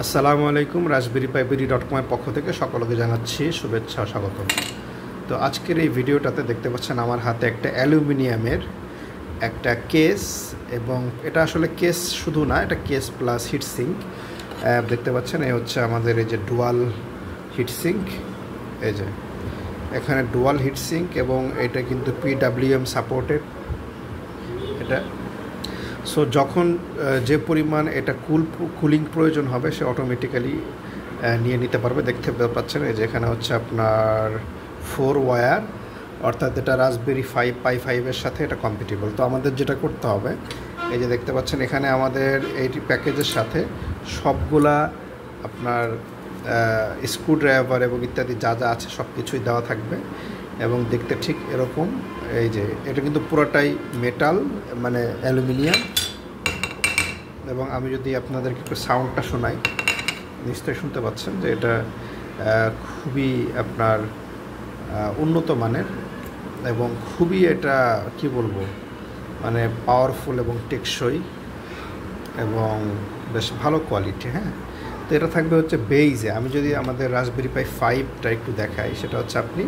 আসসালামু আলাইকুম। Raspberry পাইবেরি .com এর পক্ষ থেকে সকলকে জানাচ্ছি শুভেচ্ছা ও স্বাগত। তো আজকের এই ভিডিওটাতে দেখতে পাচ্ছেন আমার হাতে একটা অ্যালুমিনিয়ামের একটা কেস, এবং এটা আসলে কেস শুধু না, এটা কেস প্লাস হিটসিঙ্ক। দেখতে পাচ্ছেন এই হচ্ছে আমাদের এই যে ডুয়াল হিটসিঙ্ক, এই যে এখানে ডুয়াল হিটসিঙ্ক, এবং এটা কিন্তু PWM সাপোর্টেড। এটা সো যখন যে পরিমাণ এটা কুলিং প্রয়োজন হবে সে অটোমেটিক্যালি নিয়ে নিতে পারবে। দেখতে পাচ্ছেন এই যে এখানে হচ্ছে আপনার 4 ওয়্যার, অর্থাৎ এটা রাসবেরি পাই 5 সাথে এটা কম্পিটেবল। তো আমাদের যেটা করতে হবে, এই যে দেখতে পাচ্ছেন এখানে আমাদের এই প্যাকেজের সাথে সবগুলা আপনার স্ক্রুড্রাইভার এবং ইত্যাদি যা যা আছে সব কিছুই দেওয়া থাকবে, এবং দেখতে ঠিক এরকম। এই যে এটা কিন্তু পুরোটাই মেটাল, মানে অ্যালুমিনিয়াম। এবং আমি যদি আপনাদেরকে একটু সাউন্ডটা শোনাই, নিশ্চয়ই শুনতে পাচ্ছেন যে এটা খুবই আপনার উন্নত মানের, এবং খুবই এটা কি বলবো, মানে পাওয়ারফুল এবং টেকসই এবং বেশ ভালো কোয়ালিটি। হ্যাঁ, তো এটা থাকবে হচ্ছে বেইজে। আমি যদি আমাদের রাসবেরি পাই 5টা একটু দেখাই, সেটা হচ্ছে আপনি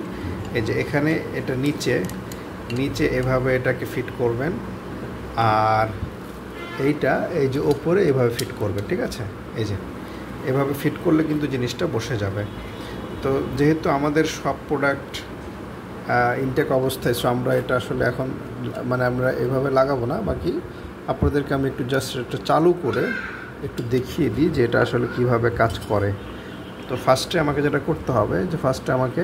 এই যে এখানে এটা নিচে এভাবে এটাকে ফিট করবেন, আর এইটা এই যে ওপরে এভাবে ফিট করবেন, ঠিক আছে? এই যে এভাবে ফিট করলে কিন্তু জিনিসটা বসে যাবে। তো যেহেতু আমাদের সব প্রোডাক্ট ইনটেক অবস্থায়, সো আমরা এটা আসলে এখন মানে আমরা এভাবে লাগাবো না, বাকি আপনাদেরকে আমি একটু জাস্ট এটা চালু করে একটু দেখিয়ে দিই যে এটা আসলে কিভাবে কাজ করে। তো ফার্স্টে আমাকে যেটা করতে হবে, যে ফার্স্টে আমাকে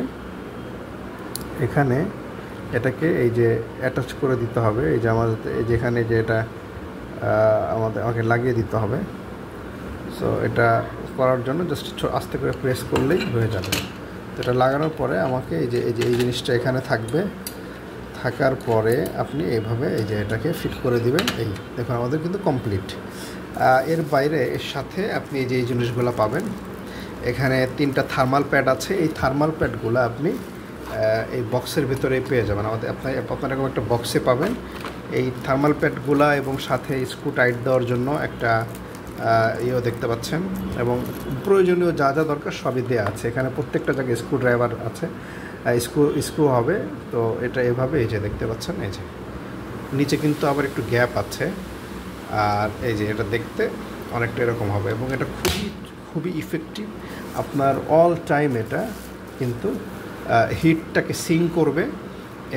এখানে এটাকে এই যে অ্যাটাচ করে দিতে হবে। এই যে আমাদের যেখানে যে এটা আমাকে লাগিয়ে দিতে হবে। সো এটা করার জন্য জাস্ট আস্তে করে প্রেস করলেই হয়ে যাবে। তো এটা লাগানোর পরে আমাকে এই জিনিসটা এখানে থাকবে, থাকার পরে আপনি এইভাবে এই যে এটাকে ফিট করে দিবেন। এই দেখুন আমাদের কিন্তু কমপ্লিট। এর বাইরে এর সাথে আপনি এই যে এই জিনিসগুলো পাবেন, এখানে 3টা থার্মাল প্যাড আছে। এই থার্মাল প্যাডগুলো আপনি এই বক্সের ভিতরে পেয়ে যাবেন। আপনারা এরকম একটা বক্সে পাবেন এই থার্মাল প্যাডগুলা, এবং সাথে স্ক্রু টাইট দেওয়ার জন্য একটা ইয়েও দেখতে পাচ্ছেন, এবং প্রয়োজনীয় যা যা দরকার সবই দেওয়া আছে। এখানে প্রত্যেকটা জায়গায় স্ক্রু ড্রাইভার আছে, স্ক্রু হবে। তো এটা এভাবে এই যে দেখতে পাচ্ছেন, এই যে নিচে কিন্তু আবার একটু গ্যাপ আছে, আর এই যে এটা দেখতে অনেকটা এরকম হবে, এবং এটা খুবই ইফেক্টিভ। আপনার অল টাইম এটা কিন্তু হিটটাকে সিং করবে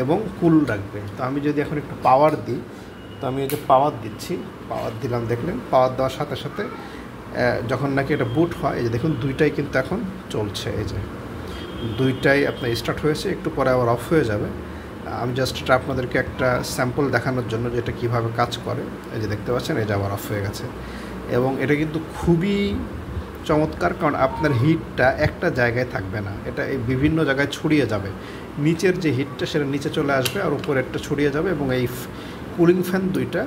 এবং কুল রাখবে। তো আমি যদি এখন একটু পাওয়ার দিই, তো আমি এই যে পাওয়ার দিচ্ছি, পাওয়ার দিলাম, দেখলেন পাওয়ার দেওয়ার সাথে সাথে যখন নাকি এটা বুট হয়, এই যে দেখুন দুইটাই কিন্তু এখন চলছে। এই যে দুইটাই আপনার স্টার্ট হয়েছে, একটু পরে আবার অফ হয়ে যাবে। আমি জাস্ট এটা আপনাদেরকে একটা স্যাম্পল দেখানোর জন্য যে এটা কীভাবে কাজ করে। এই যে দেখতে পাচ্ছেন এই যে আবার অফ হয়ে গেছে, এবং এটা কিন্তু খুবই চমৎকার, কারণ আপনার হিটটা একটা জায়গায় থাকবে না, এটা এই বিভিন্ন জায়গায় ছড়িয়ে যাবে। নিচের যে হিটটা সেটা নিচে চলে আসবে, আর উপরেরটা ছড়িয়ে যাবে, এবং এই কুলিং ফ্যান দুইটা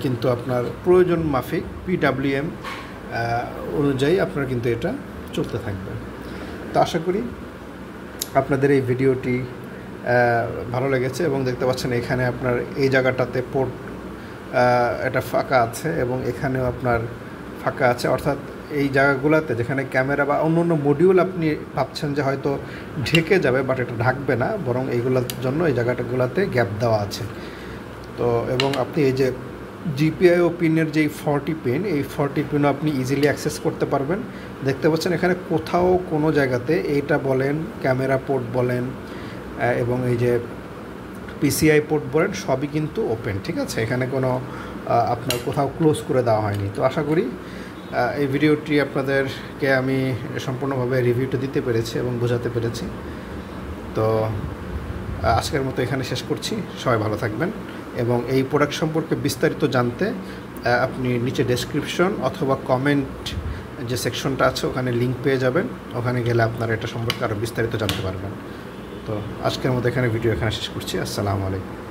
কিন্তু আপনার প্রয়োজন মাফিক PWM অনুযায়ী আপনার কিন্তু এটা চলতে থাকবে। তো আশা করি আপনাদের এই ভিডিওটি ভালো লেগেছে, এবং দেখতে পাচ্ছেন এখানে আপনার এই জায়গাটাতে পোর্ট এটা ফাঁকা আছে, এবং এখানেও আপনার ফাঁকা আছে, অর্থাৎ এই জায়গাগুলোতে যেখানে ক্যামেরা বা অন্য মডিউল আপনি ভাবছেন যে হয়তো ঢেকে যাবে, বাট এটা ঢাকবে না, বরং এইগুলোর জন্য এই জায়গাটাগুলোতে গ্যাপ দেওয়া আছে। তো এবং আপনি এই যে GPIO পিনের যেই 40 পিন, এই 40 পিনও আপনি ইজিলি অ্যাক্সেস করতে পারবেন। দেখতে পাচ্ছেন এখানে কোথাও কোনো জায়গাতে এইটা বলেন, ক্যামেরা পোর্ট বলেন, এবং এই যে PCI পোর্ট বলেন, সবই কিন্তু ওপেন, ঠিক আছে? এখানে কোনো আপনার কোথাও ক্লোজ করে দেওয়া হয়নি। তো আশা করি এই ভিডিওটি আপনাদেরকে আমি সম্পূর্ণভাবে রিভিউটা দিতে পেরেছি এবং বোঝাতে পেরেছি। তো আজকের মতো এখানে শেষ করছি। সবাই ভালো থাকবেন, এবং এই প্রোডাক্ট সম্পর্কে বিস্তারিত জানতে আপনি নিচে ডেসক্রিপশন অথবা কমেন্ট যে সেকশনটা আছে ওখানে লিঙ্ক পেয়ে যাবেন, ওখানে গেলে আপনারা এটা সম্পর্কে আরও বিস্তারিত জানতে পারবেন। তো আজকের মতো ভিডিও এখানে শেষ করছি। আসসালামু আলাইকুম।